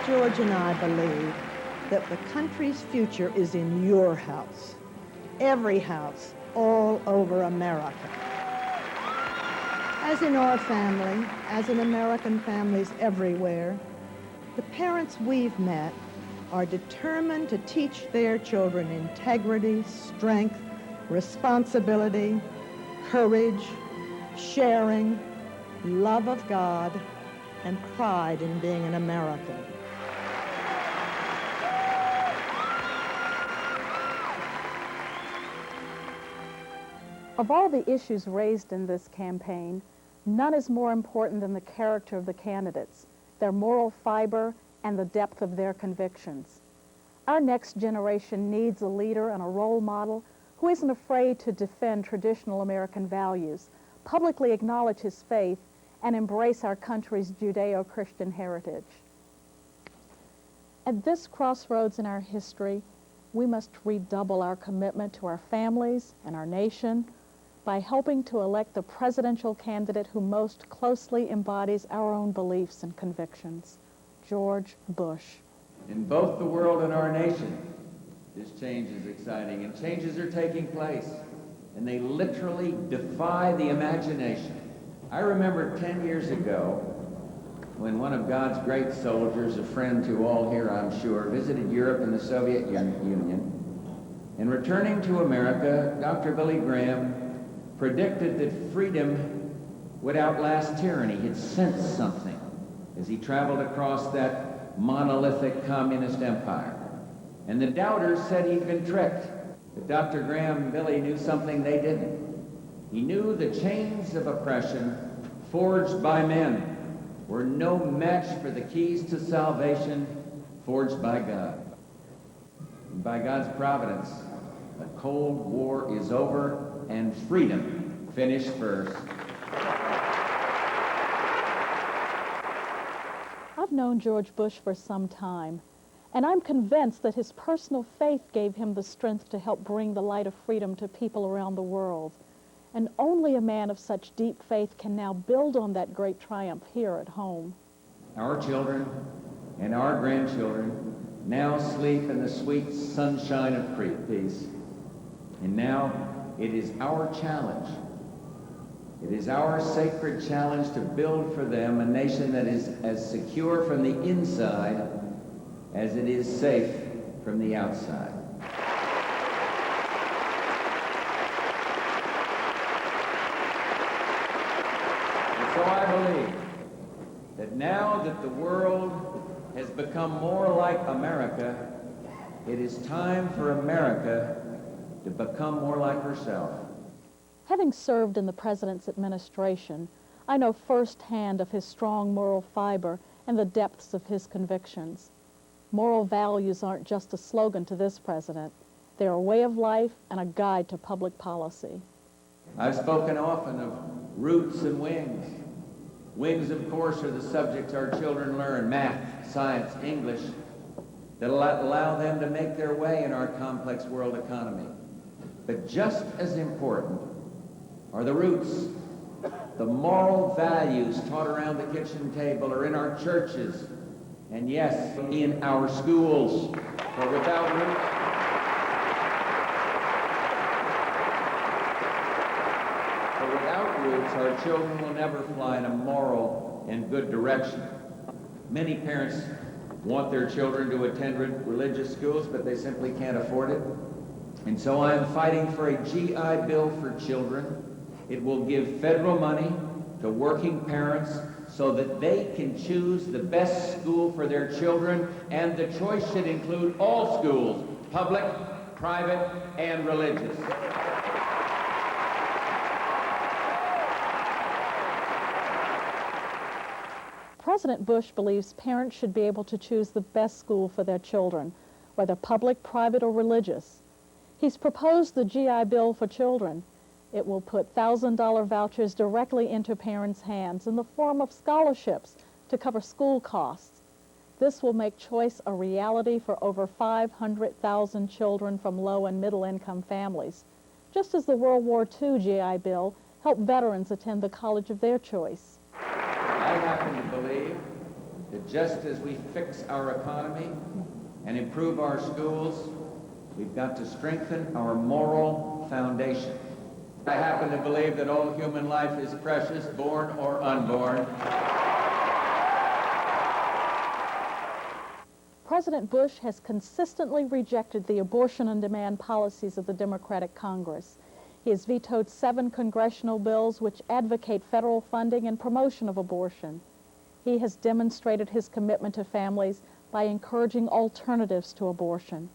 George and I believe that the country's future is in your house, every house, all over America. As in our family, as in American families everywhere, the parents we've met are determined to teach their children integrity, strength, responsibility, courage, sharing, love of God, and pride in being an American. Of all the issues raised in this campaign, none is more important than the character of the candidates, their moral fiber, and the depth of their convictions. Our next generation needs a leader and a role model who isn't afraid to defend traditional American values, publicly acknowledge his faith, and embrace our country's Judeo-Christian heritage. At this crossroads in our history, we must redouble our commitment to our families and our nation by helping to elect the presidential candidate who most closely embodies our own beliefs and convictions, George Bush. In both the world and our nation, this change is exciting, and changes are taking place, and they literally defy the imagination. I remember 10 years ago when one of God's great soldiers, a friend to all here, I'm sure, visited Europe and the Soviet Union. And returning to America, Dr. Billy Graham predicted that freedom would outlast tyranny. He'd sensed something as he traveled across that monolithic communist empire. And the doubters said he'd been tricked. But Dr. Graham and Billy knew something they didn't. He knew the chains of oppression forged by men were no match for the keys to salvation forged by God. And by God's providence, the Cold War is over and freedom finished first. I've known George Bush for some time, and I'm convinced that his personal faith gave him the strength to help bring the light of freedom to people around the world. And only a man of such deep faith can now build on that great triumph here at home. Our children and our grandchildren now sleep in the sweet sunshine of peace. And now it is our challenge. It is our sacred challenge to build for them a nation that is as secure from the inside as it is safe from the outside. So I believe that now that the world has become more like America, it is time for America to become more like herself. Having served in the president's administration, I know firsthand of his strong moral fiber and the depths of his convictions. Moral values aren't just a slogan to this president. They're a way of life and a guide to public policy. I've spoken often of roots and wings. Wings, of course, are the subjects our children learn, math, science, English, that allow them to make their way in our complex world economy. But just as important are the roots, the moral values taught around the kitchen table or in our churches, and yes, in our schools. For without roots, our children will never fly in a moral and good direction. Many parents want their children to attend religious schools, but they simply can't afford it. And so I am fighting for a GI Bill for children. It will give federal money to working parents so that they can choose the best school for their children, and the choice should include all schools, public, private, and religious. President Bush believes parents should be able to choose the best school for their children, whether public, private, or religious. He's proposed the GI Bill for children. It will put $1,000 vouchers directly into parents' hands in the form of scholarships to cover school costs. This will make choice a reality for over 500,000 children from low and middle income families, just as the World War II GI Bill helped veterans attend the college of their choice. I happen to believe that that just as we fix our economy and improve our schools, we've got to strengthen our moral foundation. I happen to believe that all human life is precious, born or unborn. President Bush has consistently rejected the abortion-on-demand policies of the Democratic Congress. He has vetoed 7 congressional bills which advocate federal funding and promotion of abortion. He has demonstrated his commitment to families by encouraging alternatives to abortion.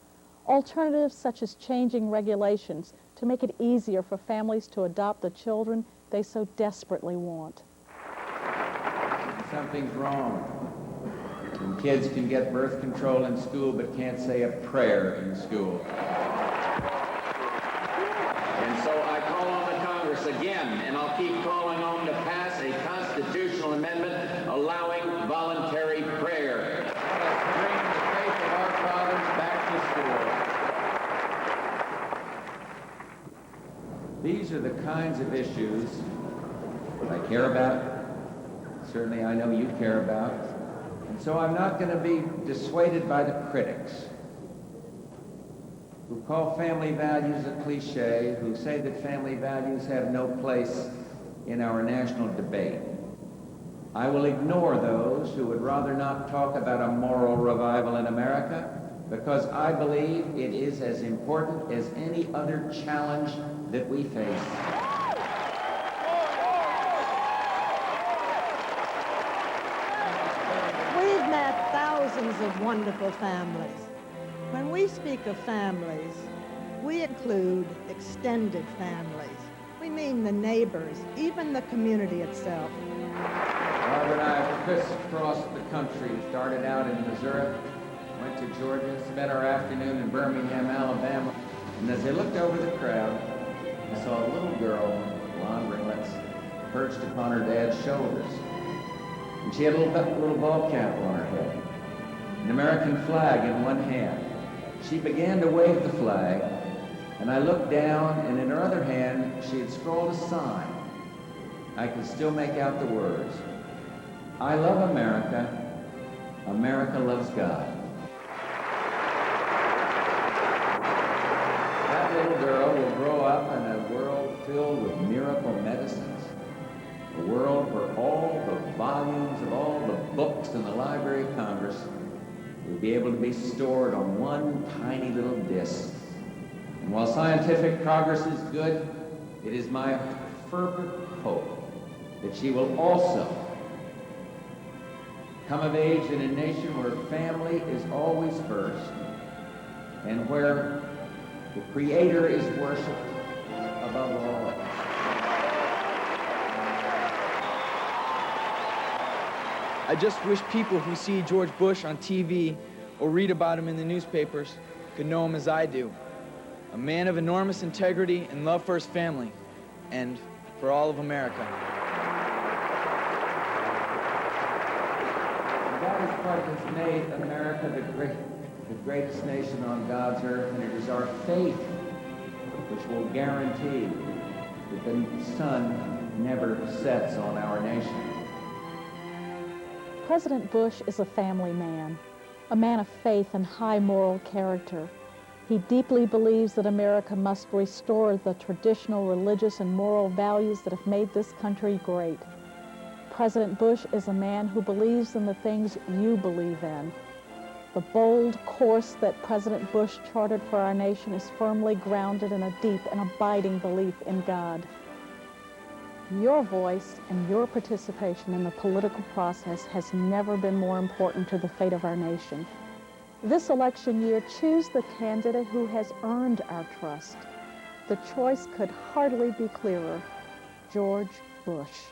Alternatives such as changing regulations to make it easier for families to adopt the children they so desperately want. Something's wrong. When kids can get birth control in school but can't say a prayer in school. And so I call on the Congress again, and I'll keep calling on to pass a constitutional amendment allowing voluntary prayer. Let's bring the faith of our fathers back to school. These are the kinds of issues that I care about. Certainly I know you care about. And so I'm not going to be dissuaded by the critics who call family values a cliche, who say that family values have no place in our national debate. I will ignore those who would rather not talk about a moral revival in America, because I believe it is as important as any other challenge that we face. We've met thousands of wonderful families. When we speak of families, we include extended families. We mean the neighbors, even the community itself. Barbara and I crisscrossed the country, started out in Missouri, went to Georgia, spent our afternoon in Birmingham, Alabama, and as I looked over the crowd, I saw a little girl with blonde ringlets perched upon her dad's shoulders. And she had a little ball cap on her head, an American flag in one hand. She began to wave the flag, and I looked down, and in her other hand, she had scrawled a sign. I could still make out the words, "I love America, America loves God." That little girl will grow up in a world filled with miracle medicines, a world where all the volumes of all the books in the Library of Congress will be able to be stored on one tiny little disk. And while scientific progress is good, it is my fervent hope that she will also come of age in a nation where family is always first and where the Creator is worshipped above all else. I just wish people who see George Bush on TV or read about him in the newspapers could know him as I do. A man of enormous integrity and love for his family and for all of America. That is what has made America the greatest nation on God's earth, and it is our faith which will guarantee that the sun never sets on our nation. President Bush is a family man, a man of faith and high moral character. He deeply believes that America must restore the traditional religious and moral values that have made this country great. President Bush is a man who believes in the things you believe in. The bold course that President Bush charted for our nation is firmly grounded in a deep and abiding belief in God. Your voice and your participation in the political process has never been more important to the fate of our nation. This election year, choose the candidate who has earned our trust. The choice could hardly be clearer: George Bush.